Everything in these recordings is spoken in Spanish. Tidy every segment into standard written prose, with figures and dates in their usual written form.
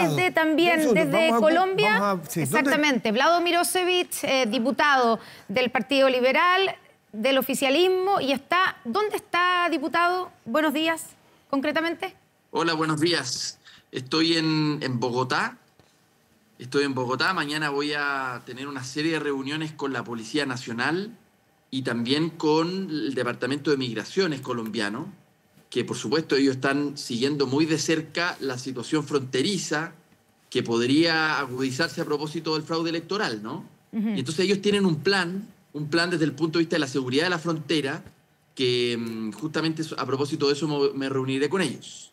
desde también, desde Colombia, exactamente, Vlado Mirosevic, diputado del Partido Liberal, del oficialismo, y está... ¿Dónde está, diputado? Buenos días, concretamente. Hola, buenos días. Estoy en Bogotá. Estoy en Bogotá. Mañana voy a tener una serie de reuniones con la Policía Nacional y también con el Departamento de Migraciones colombiano, que por supuesto ellos están siguiendo muy de cerca la situación fronteriza que podría agudizarse a propósito del fraude electoral, ¿no? Y entonces ellos tienen un plan desde el punto de vista de la seguridad de la frontera, que justamente a propósito de eso me reuniré con ellos.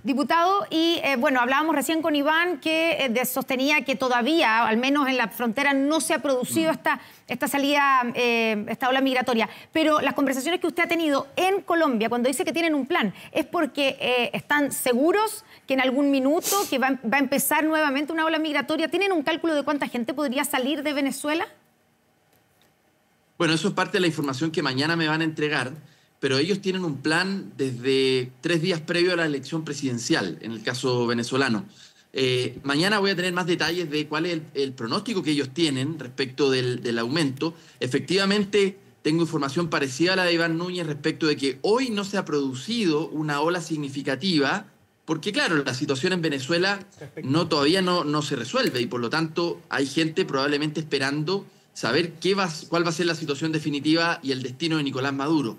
Diputado, y bueno, hablábamos recién con Iván que sostenía que todavía, al menos en la frontera, no se ha producido esta salida, esta ola migratoria. Pero las conversaciones que usted ha tenido en Colombia, cuando dice que tienen un plan, ¿es porque están seguros que en algún minuto que va a empezar nuevamente una ola migratoria? ¿Tienen un cálculo de cuánta gente podría salir de Venezuela? Bueno, eso es parte de la información que mañana me van a entregar. Pero ellos tienen un plan desde 3 días previo a la elección presidencial, en el caso venezolano. Mañana voy a tener más detalles de cuál es el pronóstico que ellos tienen respecto del aumento. Efectivamente, tengo información parecida a la de Iván Núñez respecto de que hoy no se ha producido una ola significativa, porque claro, la situación en Venezuela todavía no se resuelve y por lo tanto hay gente probablemente esperando saber cuál va a ser la situación definitiva y el destino de Nicolás Maduro.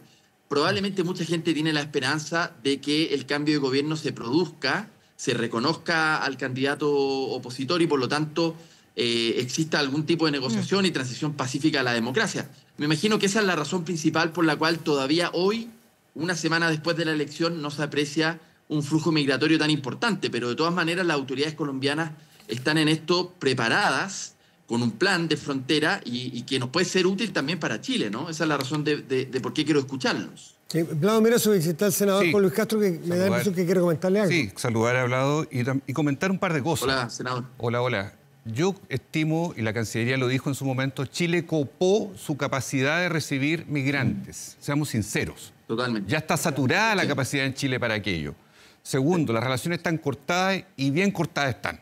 Probablemente mucha gente tiene la esperanza de que el cambio de gobierno se produzca, se reconozca al candidato opositor y por lo tanto exista algún tipo de negociación y transición pacífica a la democracia. Me imagino que esa es la razón principal por la cual todavía hoy, una semana después de la elección, no se aprecia un flujo migratorio tan importante, pero de todas maneras las autoridades colombianas están en esto preparadas con un plan de frontera y que nos puede ser útil también para Chile, ¿no? Esa es la razón de por qué quiero escucharlos. Sí, Vlado Mirosevic, está el senador Juan Luis Castro, que me da la impresión que quiere comentarle algo. Sí, saludar a Vlado y comentar un par de cosas. Hola, senador. Hola. Yo estimo, y la Cancillería lo dijo en su momento, Chile copó su capacidad de recibir migrantes. Seamos sinceros. Totalmente. Ya está saturada la capacidad en Chile para aquello. Segundo, las relaciones están cortadas y bien cortadas están.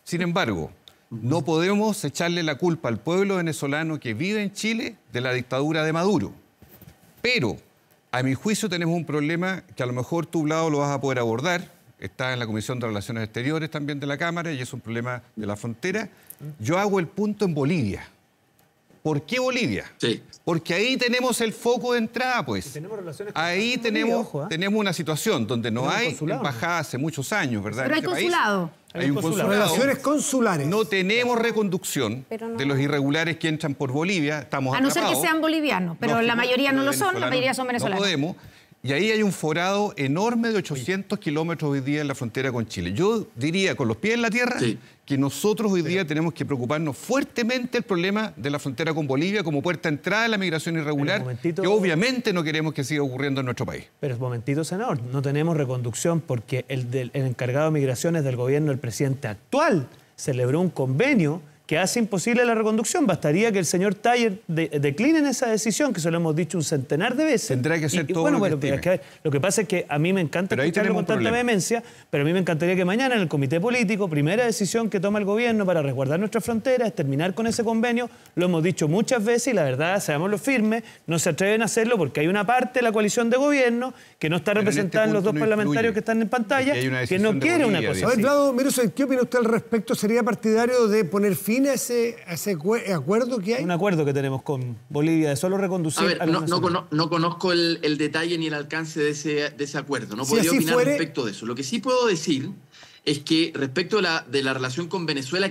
Sin embargo, no podemos echarle la culpa al pueblo venezolano que vive en Chile de la dictadura de Maduro. Pero, a mi juicio, tenemos un problema que a lo mejor tú, Vlado, lo vas a poder abordar. Está en la Comisión de Relaciones Exteriores también de la Cámara y es un problema de la frontera. Yo hago el punto en Bolivia. ¿Por qué Bolivia? Sí. Porque ahí tenemos el foco de entrada, pues. Ahí tenemos una situación donde no hay embajada hace muchos años, ¿verdad? Pero hay consulado. Hay un consulado. Relaciones consulares. No tenemos reconducción de los irregulares que entran por Bolivia. Estamos a no ser que sean bolivianos, pero la mayoría no lo son, la mayoría son venezolanos. No podemos. Y ahí hay un forado enorme de 800 kilómetros hoy día en la frontera con Chile. Yo diría, con los pies en la tierra, que nosotros hoy día tenemos que preocuparnos fuertemente del problema de la frontera con Bolivia como puerta de entrada de la migración irregular, que obviamente no queremos que siga ocurriendo en nuestro país. Pero un momentito, senador, no tenemos reconducción porque el encargado de migraciones del gobierno, el presidente actual, celebró un convenio que hace imposible la reconducción. Bastaría que el señor Taller decline en esa decisión, que se lo hemos dicho un centenar de veces. Tendrá que ser todo lo que lo que pasa es que a mí me encanta escucharlo con tanta vehemencia, pero a mí me encantaría que mañana en el comité político, primera decisión que toma el gobierno para resguardar nuestras fronteras es terminar con ese convenio. Lo hemos dicho muchas veces y la verdad, seámoslo firmes, no se atreven a hacerlo porque hay una parte de la coalición de gobierno que no está representada en los dos parlamentarios que están en pantalla, que no quiere una cosa así. A ver, Vlado Mirosevic, ¿qué opina usted al respecto? ¿Sería partidario de poner fin a ese acuerdo que hay? Un acuerdo que tenemos con Bolivia de solo reconducir... A ver, no conozco el detalle ni el alcance de ese acuerdo. No podría opinar respecto de eso. Lo que sí puedo decir es que respecto de la relación con Venezuela,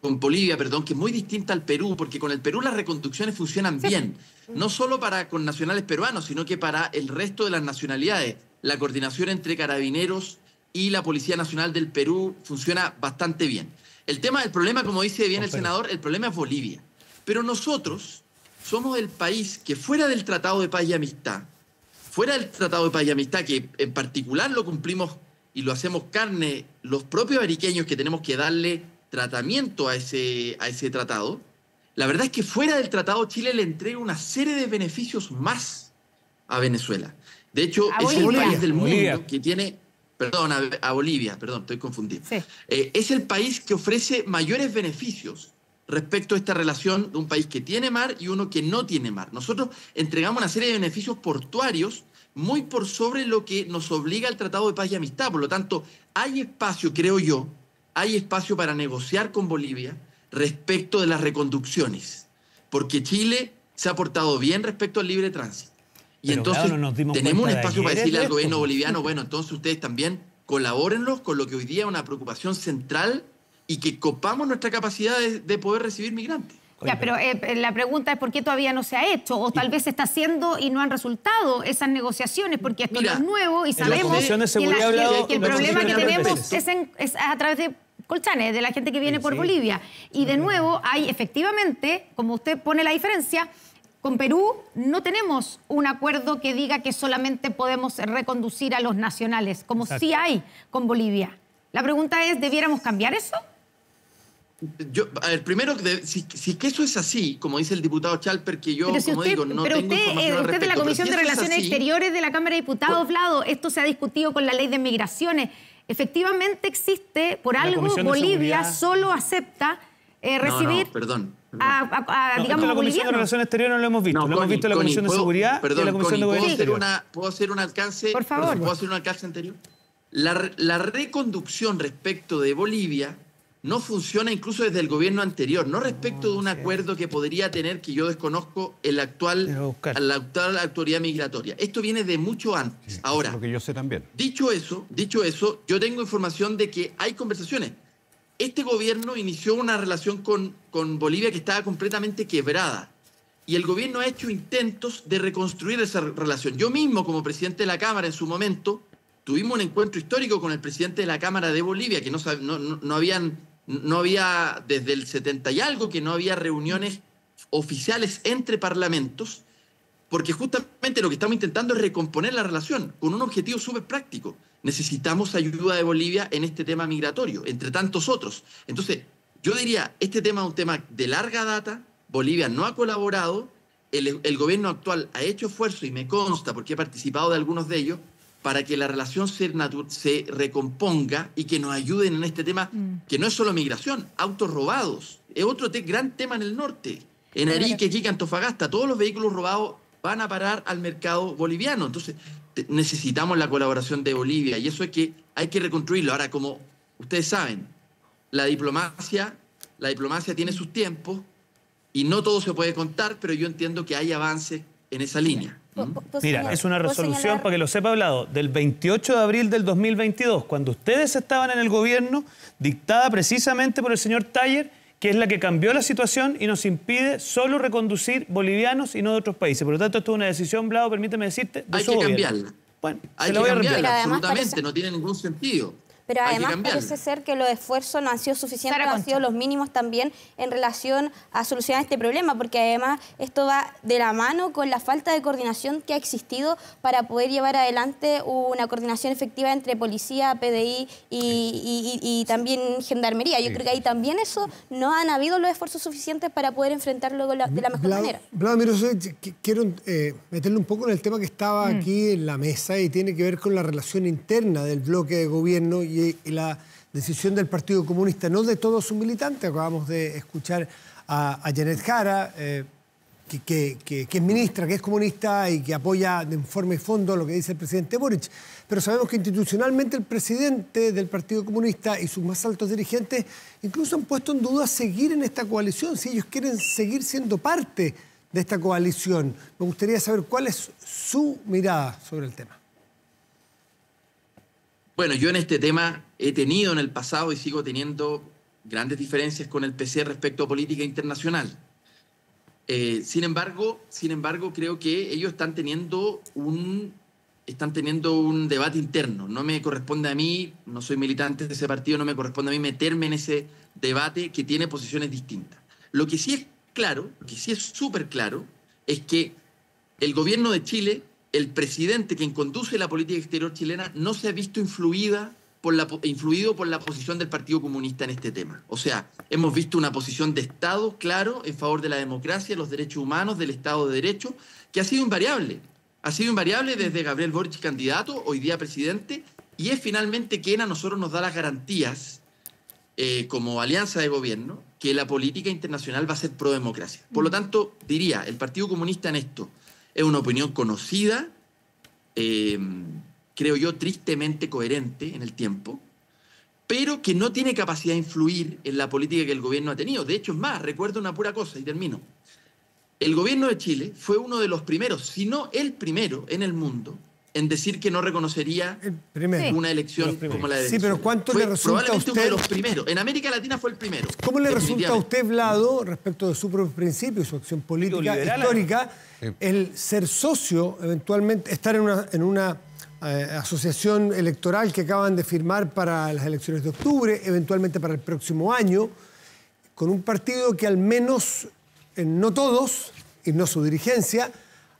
con Bolivia, perdón, que es muy distinta al Perú, porque con el Perú las reconducciones funcionan bien. No solo con nacionales peruanos, sino que para el resto de las nacionalidades. La coordinación entre carabineros y la Policía Nacional del Perú funciona bastante bien. El problema, como dice bien el senador, el problema es Bolivia. Pero nosotros somos el país que fuera del Tratado de Paz y Amistad, que en particular lo cumplimos y lo hacemos carne los propios ariqueños que tenemos que darle tratamiento a ese tratado, la verdad es que fuera del tratado Chile le entrega una serie de beneficios más a Venezuela. De hecho, es el país del mundo que tiene perdón, a Bolivia, perdón, estoy confundido. Sí. Es el país que ofrece mayores beneficios respecto a esta relación de un país que tiene mar y uno que no tiene mar. Nosotros entregamos una serie de beneficios portuarios muy por sobre lo que nos obliga el Tratado de Paz y Amistad. Por lo tanto, hay espacio, creo yo, hay espacio para negociar con Bolivia respecto de las reconducciones, porque Chile se ha portado bien respecto al libre tránsito. Y pero entonces claro, no tenemos un espacio para decirle al gobierno pues. boliviano, bueno, entonces ustedes también colabórenlos con lo que hoy día es una preocupación central y que copamos nuestra capacidad de poder recibir migrantes. Ya, pero la pregunta es por qué todavía no se ha hecho, o tal vez se está haciendo y no han resultado esas negociaciones, porque esto no es nuevo y sabemos que el problema que tenemos es a través de Colchane, de la gente que viene por Bolivia. Y de nuevo, hay efectivamente, como usted pone la diferencia, con Perú no tenemos un acuerdo que diga que solamente podemos reconducir a los nacionales, como sí hay con Bolivia. La pregunta es, ¿debiéramos cambiar eso? A ver, primero, si que eso es así, como dice el diputado Chalper, que yo, pero como digo, no pero tengo información al usted respecto, de la Comisión de Relaciones Exteriores de la Cámara de Diputados, Vlado, esto se ha discutido con la Ley de Migraciones. Efectivamente existe, por algo, Bolivia solo acepta recibir digamos, la Comisión de Relaciones Exteriores no lo hemos visto. Lo hemos visto en la Comisión de Seguridad y en la Comisión de Gobierno Exterior. ¿Puedo hacer un alcance? Por favor. ¿Puedo hacer un alcance anterior? La reconducción respecto de Bolivia no funciona incluso desde el gobierno anterior, no respecto de un acuerdo que podría tener, que yo desconozco, la actual autoridad migratoria. Esto viene de mucho antes. Ahora, lo que yo sé también. Dicho eso, yo tengo información de que hay conversaciones. Este gobierno inició una relación con Bolivia que estaba completamente quebrada. Y el gobierno ha hecho intentos de reconstruir esa relación. Yo mismo, como presidente de la Cámara en su momento, tuvimos un encuentro histórico con el presidente de la Cámara de Bolivia, que no había desde el 70 y algo, que no había reuniones oficiales entre parlamentos, porque justamente lo que estamos intentando es recomponer la relación con un objetivo súper práctico. Necesitamos ayuda de Bolivia en este tema migratorio, entre tantos otros. Entonces, yo diría, este tema es un tema de larga data, Bolivia no ha colaborado, el gobierno actual ha hecho esfuerzo, y me consta, porque he participado de algunos de ellos, para que la relación se recomponga y que nos ayuden en este tema, que no es solo migración, autos robados. Es otro gran tema en el norte. En Arique, Iquique, Antofagasta, todos los vehículos robados van a parar al mercado boliviano. Entonces, necesitamos la colaboración de Bolivia y eso es que hay que reconstruirlo. Ahora, como ustedes saben, la diplomacia tiene sus tiempos y no todo se puede contar, pero yo entiendo que hay avances en esa línea. Mira, es una resolución, para que lo sepa Vlado, del 28 de abril del 2022, cuando ustedes estaban en el gobierno, dictada precisamente por el señor Taller, que es la que cambió la situación y nos impide solo reconducir bolivianos y no de otros países. Por lo tanto, esto es una decisión, Vlado, permíteme decirte, de hay que cambiarla. Bueno, hay que cambiarla, absolutamente, no tiene ningún sentido. Pero además parece ser que los esfuerzos no han sido suficientes, han sido los mínimos también en relación a solucionar este problema, porque además esto va de la mano con la falta de coordinación que ha existido para poder llevar adelante una coordinación efectiva entre policía, PDI y también gendarmería. Yo creo que ahí también eso no han habido los esfuerzos suficientes para poder enfrentarlo de la mejor manera. Vladimir, quiero meterle un poco en el tema que estaba aquí en la mesa y tiene que ver con la relación interna del bloque de gobierno y la decisión del Partido Comunista, no de todos sus militantes. Acabamos de escuchar a Janet Jara, que es ministra, que es comunista y que apoya en forma y fondo lo que dice el presidente Boric. Pero sabemos que institucionalmente el presidente del Partido Comunista y sus más altos dirigentes incluso han puesto en duda seguir en esta coalición, si ellos quieren seguir siendo parte de esta coalición. Me gustaría saber cuál es su mirada sobre el tema. Bueno, yo en este tema he tenido en el pasado y sigo teniendo grandes diferencias con el PC respecto a política internacional. Sin embargo, creo que ellos están teniendo un debate interno. No me corresponde a mí, no soy militante de ese partido, no me corresponde a mí meterme en ese debate que tiene posiciones distintas. Lo que sí es claro, lo que sí es súper claro, es que el gobierno de Chile, el presidente quien conduce la política exterior chilena, no se ha visto influido por la posición del Partido Comunista en este tema. O sea, hemos visto una posición de Estado claro en favor de la democracia, los derechos humanos, del Estado de Derecho, que ha sido invariable. Ha sido invariable desde Gabriel Boric, candidato, hoy día presidente, y es finalmente quien a nosotros nos da las garantías como alianza de gobierno que la política internacional va a ser pro-democracia. Por lo tanto, diría, el Partido Comunista en esto es una opinión conocida, creo yo, tristemente coherente en el tiempo, pero que no tiene capacidad de influir en la política que el gobierno ha tenido. De hecho, es más, recuerdo una pura cosa y termino. El gobierno de Chile fue uno de los primeros, si no el primero en el mundo, en decir que no reconocería una elección como la de Venezuela. Sí, pero ¿cuánto le resulta a usted? Uno de los primeros. En América Latina fue el primero. ¿Cómo le resulta a usted, Vlado, respecto de su propio principio y su acción política histórica, el ser socio, eventualmente, estar en una asociación electoral que acaban de firmar para las elecciones de octubre, eventualmente para el próximo año, con un partido que al menos, no todos, y no su dirigencia,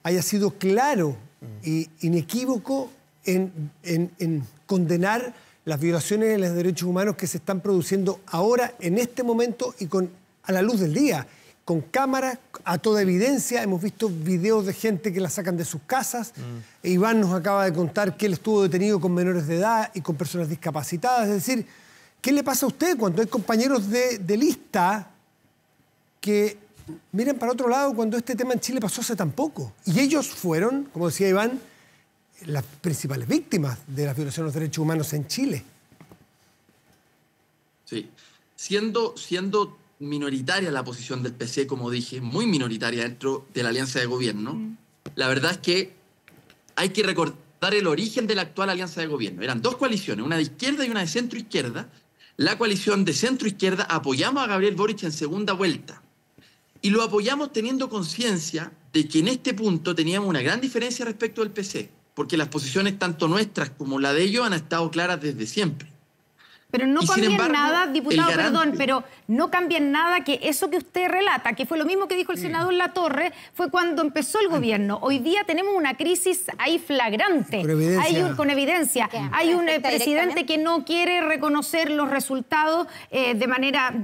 haya sido claro e inequívoco en condenar las violaciones de los derechos humanos que se están produciendo ahora, en este momento, y a la luz del día, con cámaras, a toda evidencia. Hemos visto videos de gente que la sacan de sus casas. Iván nos acaba de contar que él estuvo detenido con menores de edad y con personas discapacitadas. Es decir, ¿qué le pasa a usted cuando hay compañeros de lista que miren para otro lado cuando este tema en Chile pasó hace tan poco? Y ellos fueron, como decía Iván, las principales víctimas de las violaciones de los derechos humanos en Chile. Sí. Siendo minoritaria la posición del PC, como dije, muy minoritaria dentro de la alianza de gobierno, la verdad es que hay que recordar el origen de la actual alianza de gobierno. Eran dos coaliciones, una de izquierda y una de centro-izquierda. La coalición de centro-izquierda apoyamos a Gabriel Boric en segunda vuelta. Y lo apoyamos teniendo conciencia de que en este punto teníamos una gran diferencia respecto del PC, porque las posiciones tanto nuestras como la de ellos han estado claras desde siempre. Pero no cambia nada, diputado, perdón, pero no cambia nada que eso que usted relata, que fue lo mismo que dijo el senador Latorre, fue cuando empezó el gobierno. Hoy día tenemos una crisis ahí flagrante. Con evidencia. Hay un presidente que no quiere reconocer los resultados de manera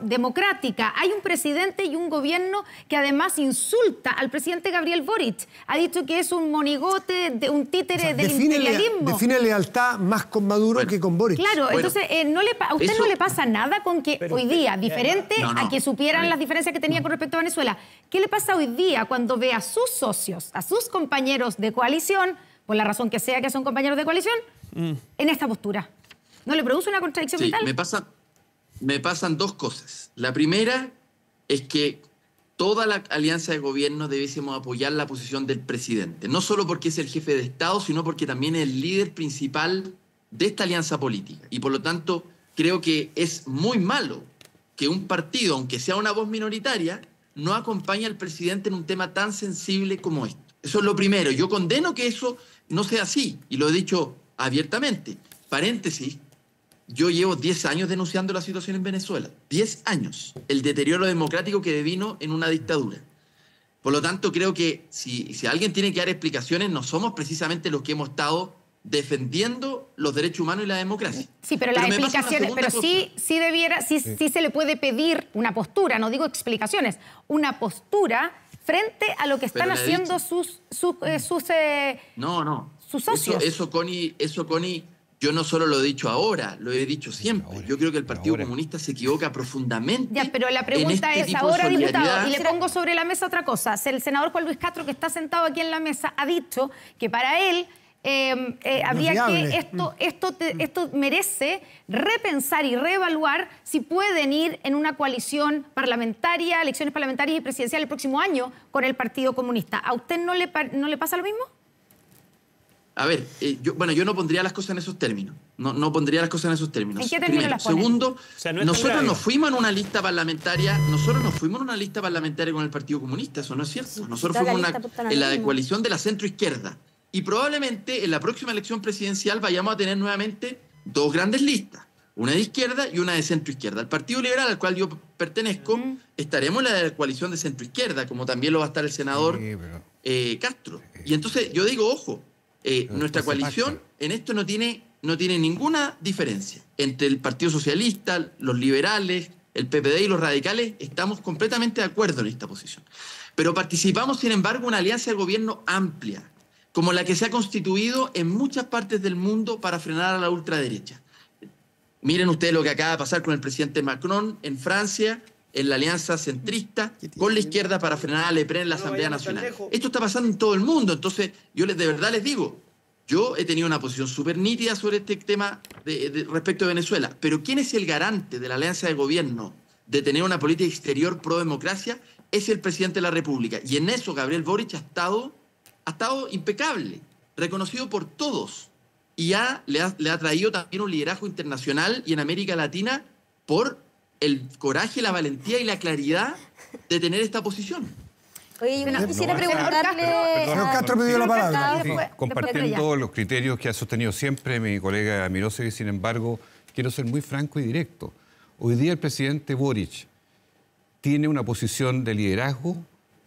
democrática. Hay un presidente y un gobierno que además insulta al presidente Gabriel Boric. Ha dicho que es un monigote, un títere del imperialismo. Define lealtad más con Maduro que con Boric. Claro, entonces... ¿a usted no le pasa nada con que hoy día, diferente a que supieran las diferencias que tenía con respecto a Venezuela, qué le pasa hoy día cuando ve a sus socios, a sus compañeros de coalición, por la razón que sea que son compañeros de coalición, en esta postura? ¿No le produce una contradicción vital? Me pasan dos cosas. La primera es que toda la alianza de gobierno debiésemos apoyar la posición del presidente, no solo porque es el jefe de Estado, sino porque también es el líder principal de esta alianza política. Y por lo tanto, creo que es muy malo que un partido, aunque sea una voz minoritaria, no acompañe al presidente en un tema tan sensible como esto. Eso es lo primero. Yo condeno que eso no sea así, y lo he dicho abiertamente. Paréntesis, yo llevo 10 años denunciando la situación en Venezuela. 10 años. El deterioro democrático que devino en una dictadura. Por lo tanto, creo que si alguien tiene que dar explicaciones, no somos precisamente los que hemos estado defendiendo los derechos humanos y la democracia. Sí, pero las explicaciones, pero sí se le puede pedir una postura, no digo explicaciones, una postura frente a lo que están haciendo sus socios. Eso, Connie, yo no solo lo he dicho ahora, lo he dicho siempre. Yo creo que el Partido Comunista se equivoca profundamente. Ya, pero la pregunta es ahora, diputado, y le pongo sobre la mesa otra cosa. El senador Juan Luis Castro, que está sentado aquí en la mesa, ha dicho que para él habría que esto merece repensar y reevaluar si pueden ir en una coalición parlamentaria, elecciones parlamentarias y presidenciales el próximo año con el Partido Comunista. ¿A usted no le pasa lo mismo? A ver, yo no pondría las cosas en esos términos. No pondría las cosas en esos términos. ¿En qué términos las pone? Segundo, nosotros nos fuimos en una lista parlamentaria. Nosotros nos fuimos en una lista parlamentaria con el Partido Comunista. Eso no es cierto. Nosotros fuimos en la coalición de la centroizquierda. Y probablemente en la próxima elección presidencial vayamos a tener nuevamente dos grandes listas, una de izquierda y una de centroizquierda. El Partido Liberal, al cual yo pertenezco, estaremos en la coalición de centroizquierda, como también lo va a estar el senador Castro. Y entonces yo digo, ojo, nuestra coalición en esto no tiene ninguna diferencia. Entre el Partido Socialista, los liberales, el PPD y los radicales, estamos completamente de acuerdo en esta posición. Pero participamos, sin embargo, en una alianza de gobierno amplia, como la que se ha constituido en muchas partes del mundo para frenar a la ultraderecha. Miren ustedes lo que acaba de pasar con el presidente Macron en Francia, en la alianza centrista con la izquierda para frenar a Le Pen en la Asamblea Nacional. Esto está pasando en todo el mundo, entonces yo de verdad les digo, yo he tenido una posición súper nítida sobre este tema respecto de Venezuela, pero ¿quién es el garante de la alianza de gobierno de tener una política exterior pro-democracia? Es el presidente de la República. Y en eso Gabriel Boric ha estado impecable, reconocido por todos. Y le ha traído también un liderazgo internacional y en América Latina por el coraje, la valentía y la claridad de tener esta posición. Oye, yo quisiera preguntarle... Señor Castro pidió la palabra. Sí, compartiendo los criterios que ha sostenido siempre mi colega Mirosevic, sin embargo, quiero ser muy franco y directo. Hoy día el presidente Boric tiene una posición de liderazgo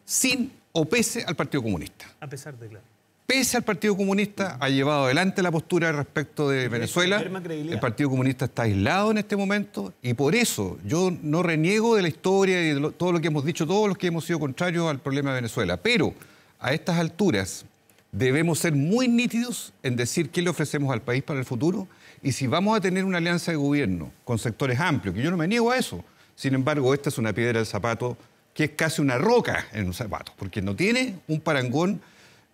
sin o pese al Partido Comunista. A pesar de, claro. Pese al Partido Comunista, ha llevado adelante la postura respecto de Venezuela. El Partido Comunista está aislado en este momento y por eso yo no reniego de la historia y de todo lo que hemos dicho, todos los que hemos sido contrarios al problema de Venezuela. Pero a estas alturas debemos ser muy nítidos en decir qué le ofrecemos al país para el futuro y si vamos a tener una alianza de gobierno con sectores amplios, que yo no me niego a eso. Sin embargo, esta es una piedra del zapato que es casi una roca en un zapato, porque no tiene un parangón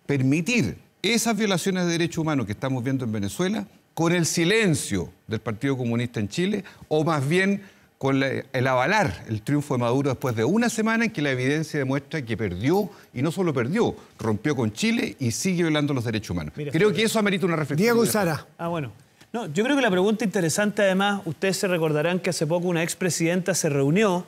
permitir esas violaciones de derechos humanos que estamos viendo en Venezuela con el silencio del Partido Comunista en Chile o más bien con el avalar el triunfo de Maduro después de una semana en que la evidencia demuestra que perdió, y no solo perdió, rompió con Chile y sigue violando los derechos humanos. Creo que eso amerita una reflexión. Diego y Sara. Bueno. No, yo creo que la pregunta interesante, además, ustedes se recordarán que hace poco una expresidenta se reunió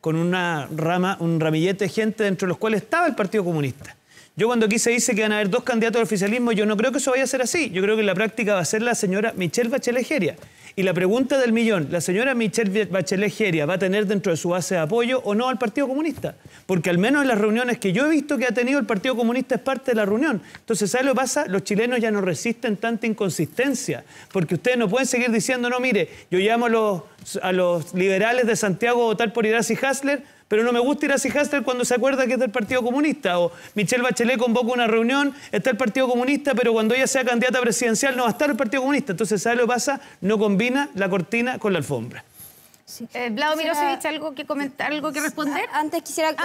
con un ramillete de gente dentro de los cuales estaba el Partido Comunista. Yo cuando aquí se dice que van a haber 2 candidatos al oficialismo, yo no creo que eso vaya a ser así. Yo creo que en la práctica va a ser la señora Michelle Bachelet Jeria. Y la pregunta del millón, ¿la señora Michelle Bachelet Jeria va a tener dentro de su base de apoyo o no al Partido Comunista? Porque al menos en las reuniones que yo he visto que ha tenido el Partido Comunista es parte de la reunión. Entonces, ¿sabe lo que pasa? Los chilenos ya no resisten tanta inconsistencia. Porque ustedes no pueden seguir diciendo, no, mire, yo llamo a los liberales de Santiago a votar por Iracy Hasler, pero no me gusta Iracy Hasler cuando se acuerda que es del Partido Comunista. O Michelle Bachelet convoca una reunión, está el Partido Comunista, pero cuando ella sea candidata presidencial no va a estar el Partido Comunista. Entonces, ¿sabe lo que pasa? No combina la cortina con la alfombra. Sí. Vlado Mirosevic, ¿algo que comentar, algo que responder? Antes quisiera...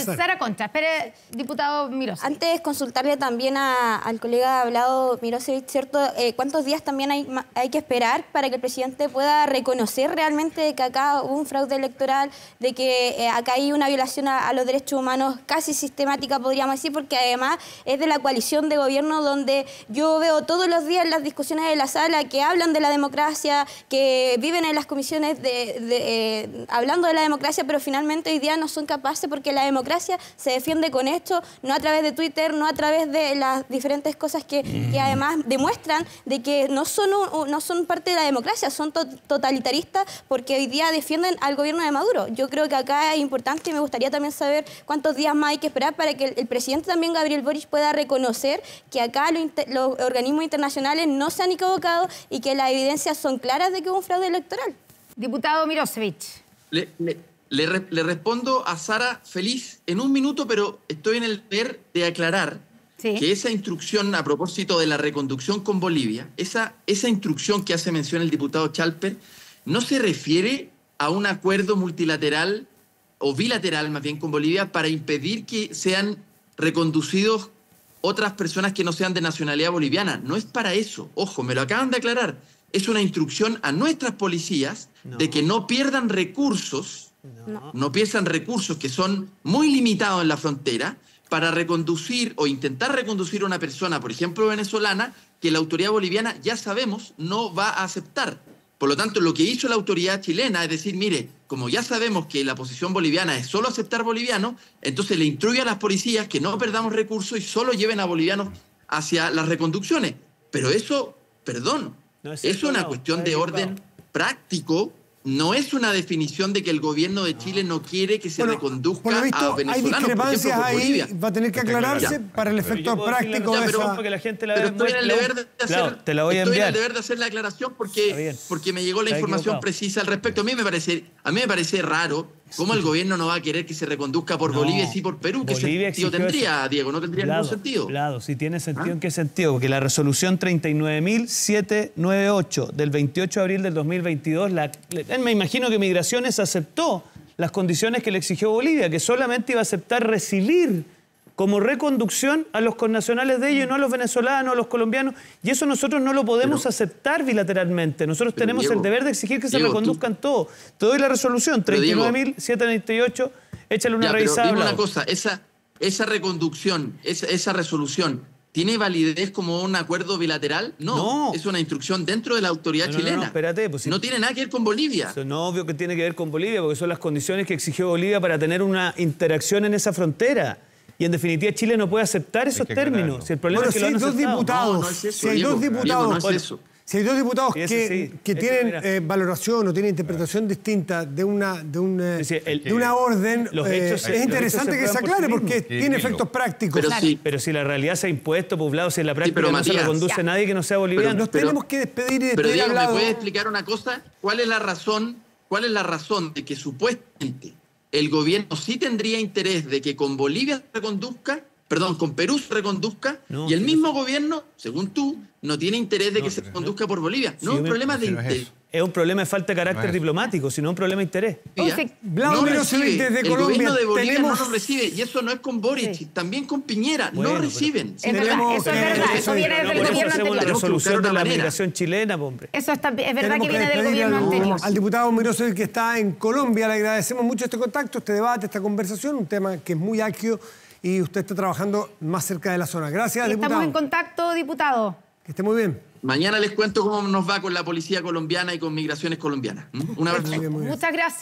Sara Concha, espere, diputado Mirosevic. Antes consultarle también al colega Vlado Mirosevic, ¿cierto? ¿Cuántos días también hay que esperar para que el presidente pueda reconocer realmente que acá hubo un fraude electoral, de que acá hay una violación a los derechos humanos casi sistemática, podríamos decir, porque además es de la coalición de gobierno donde yo veo todos los días las discusiones de la sala que hablan de la democracia, que viven en las comisiones hablando de la democracia, pero finalmente hoy día no son capaces porque la democracia se defiende con esto, no a través de Twitter, no a través de las diferentes cosas que además demuestran de que no son parte de la democracia, son totalitaristas porque hoy día defienden al gobierno de Maduro. Yo creo que acá es importante y me gustaría también saber cuántos días más hay que esperar para que el presidente también, Gabriel Boric, pueda reconocer que acá los organismos internacionales no se han equivocado y que las evidencias son claras de que hubo un fraude electoral. Diputado Mirosevic. Le respondo a Sara feliz en un minuto, pero estoy en el deber de aclarar que esa instrucción a propósito de la reconducción con Bolivia, esa instrucción que hace mención el diputado Chalper, no se refiere a un acuerdo multilateral o bilateral más bien con Bolivia para impedir que sean reconducidos otras personas que no sean de nacionalidad boliviana. No es para eso. Ojo, me lo acaban de aclarar. Es una instrucción a nuestras policías de que no pierdan recursos, no pierdan recursos que son muy limitados en la frontera para reconducir o intentar reconducir a una persona, por ejemplo, venezolana, que la autoridad boliviana, ya sabemos, no va a aceptar. Por lo tanto, lo que hizo la autoridad chilena es decir, mire, como ya sabemos que la posición boliviana es solo aceptar bolivianos, entonces le instruye a las policías que no perdamos recursos y solo lleven a bolivianos hacia las reconducciones. Pero eso, perdón, es una cuestión de orden práctico, no es una definición de que el gobierno de Chile no quiere que se reconduzca a venezolanos. Hay discrepancias por ejemplo, ahí, va a tener que aclararse para el efecto práctico de esa... Que la gente la pero estoy en el deber de hacer la aclaración porque me llegó la información precisa al respecto. A mí me parece raro ¿Cómo el gobierno no va a querer que se reconduzca por Bolivia y sí por Perú? ¿Qué sentido tendría, Diego? No tendría ningún sentido. Claro, si tiene sentido, ¿en qué sentido? Porque la resolución 39.798 del 28 de abril del 2022, me imagino que Migraciones aceptó las condiciones que le exigió Bolivia, que solamente iba a aceptar recibir como reconducción a los connacionales de ellos y no a los venezolanos, a los colombianos. Y eso nosotros no lo podemos aceptar bilateralmente. Nosotros tenemos Diego, el deber de exigir que se Diego, reconduzcan todos. Te doy la resolución, 39.798, échale una revisada. Pero dime una cosa, esa reconducción, esa resolución, ¿tiene validez como un acuerdo bilateral? No, es una instrucción dentro de la autoridad chilena. No, espérate. Pues, no tiene nada que ver con Bolivia. Eso no, obvio que tiene que ver con Bolivia, porque son las condiciones que exigió Bolivia para tener una interacción en esa frontera. Y en definitiva Chile no puede aceptar esos términos. Si el problema es que si hay dos diputados, si hay dos diputados que tienen valoración o tienen interpretación distinta de una orden, es interesante que se aclare porque tiene efectos prácticos. Pero si la realidad se ha impuesto, poblado, si en la práctica no se reconduce a nadie que no sea boliviano. Nos tenemos que despedir y Pero Diego, ¿me puede explicar una cosa? ¿Cuál es la razón de que supuestamente el gobierno sí tendría interés de que con Bolivia se reconduzca, con Perú se reconduzca, y el mismo gobierno, según tú, no tiene interés de que se reconduzca por Bolivia? No es un problema de interés. Es un problema de falta de carácter diplomático, sino un problema de interés. No recibe. El gobierno de Bolivia no nos recibe, y eso no es con Boric, también con Piñera, no reciben. Eso es verdad, eso viene del gobierno anterior. La resolución de la migración chilena, hombre. Eso es verdad que viene del gobierno anterior. Al diputado Mirosevic, que está en Colombia, le agradecemos mucho este contacto, este debate, esta conversación, un tema que es muy ágil y usted está trabajando más cerca de la zona. Gracias, diputado. Estamos en contacto, diputado. Que esté muy bien. Mañana les cuento cómo nos va con la policía colombiana y con migraciones colombianas. Un abrazo. Muchas gracias.